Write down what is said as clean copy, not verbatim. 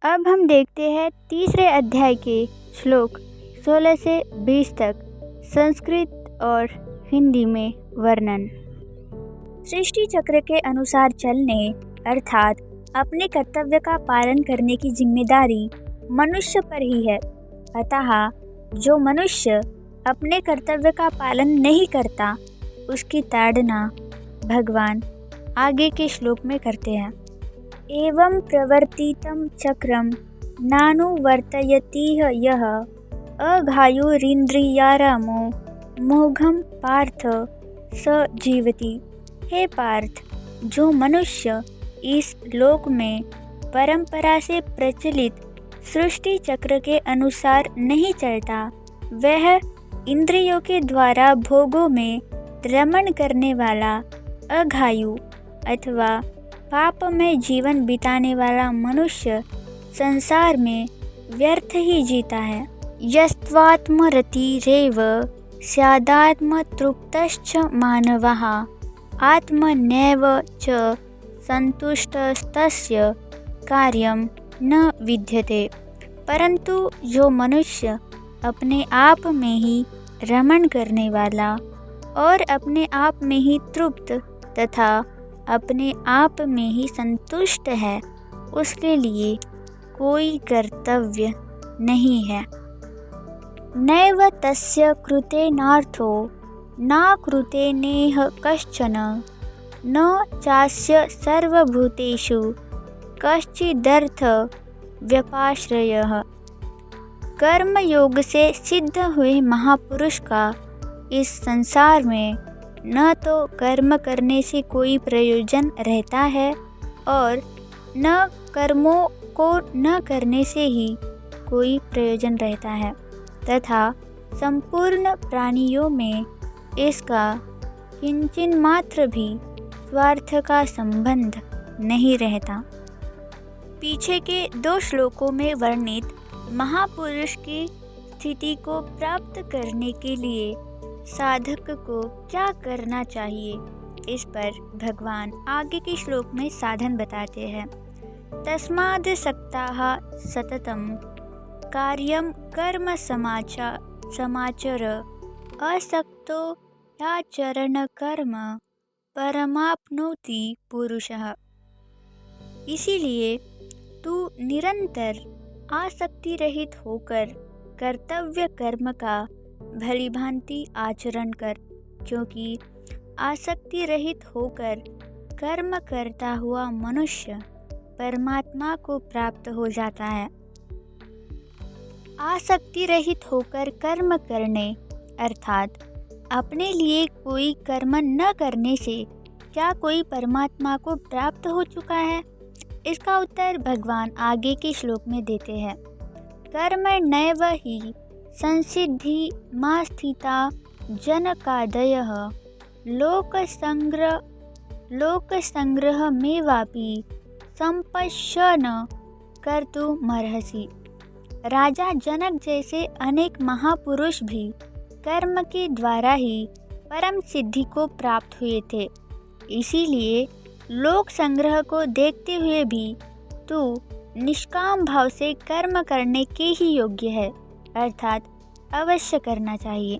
अब हम देखते हैं तीसरे अध्याय के श्लोक 16 से 20 तक संस्कृत और हिंदी में वर्णन। सृष्टि चक्र के अनुसार चलने अर्थात अपने कर्तव्य का पालन करने की जिम्मेदारी मनुष्य पर ही है। अतः जो मनुष्य अपने कर्तव्य का पालन नहीं करता उसकी ताड़ना भगवान आगे के श्लोक में करते हैं। एवं प्रवर्तितं चक्रम नानुवर्तयतीह यः अघायुरिन्द्रियारामो मोघम पार्थ स जीवति। हे पार्थ, जो मनुष्य इस लोक में परंपरा से प्रचलित सृष्टि चक्र के अनुसार नहीं चलता, वह इंद्रियों के द्वारा भोगों में रमण करने वाला अघायु अथवा पाप में जीवन बिताने वाला मनुष्य संसार में व्यर्थ ही जीता है। यस्त्वात्मरतिरेव स्यादात्मतृप्तश्च मानवः आत्मनैव च संतुष्टस्तस्य कार्यं न विद्यते। परंतु जो मनुष्य अपने आप में ही रमण करने वाला और अपने आप में ही तृप्त तथा अपने आप में ही संतुष्ट है, उसके लिए कोई कर्तव्य नहीं है। नैव तस्य कृतेनार्थो न कृतेनेह कश्चन न चास्य सर्वभूतेषु कश्चिदर्थ व्यपाश्रयः। कर्म योग से सिद्ध हुए महापुरुष का इस संसार में न तो कर्म करने से कोई प्रयोजन रहता है और न कर्मों को न करने से ही कोई प्रयोजन रहता है, तथा संपूर्ण प्राणियों में इसका किंचिन मात्र भी स्वार्थ का संबंध नहीं रहता। पीछे के 2 श्लोकों में वर्णित महापुरुष की स्थिति को प्राप्त करने के लिए साधक को क्या करना चाहिए, इस पर भगवान आगे के श्लोक में साधन बताते हैं। तस्माद् सक्ताः सततं कार्यं कर्म समाचर असक्तो याचरण कर्म परमाप्नोति पुरुषः। इसीलिए तू निरंतर आसक्ति रहित होकर कर्तव्य कर्म का भली भांति आचरण कर, क्योंकि आसक्ति रहित होकर कर्म करता हुआ मनुष्य परमात्मा को प्राप्त हो जाता है। आसक्ति रहित होकर कर्म करने अर्थात अपने लिए कोई कर्म न करने से क्या कोई परमात्मा को प्राप्त हो चुका है? इसका उत्तर भगवान आगे के श्लोक में देते हैं। कर्म नैव हि संसिद्धि मा स्थिता जनकादयः लोकसंग्रह में वापि संपश्यन कर्तुमर्हसि। राजा जनक जैसे अनेक महापुरुष भी कर्म के द्वारा ही परम सिद्धि को प्राप्त हुए थे। इसीलिए लोक संग्रह को देखते हुए भी तू निष्काम भाव से कर्म करने के ही योग्य है, अर्थात अवश्य करना चाहिए।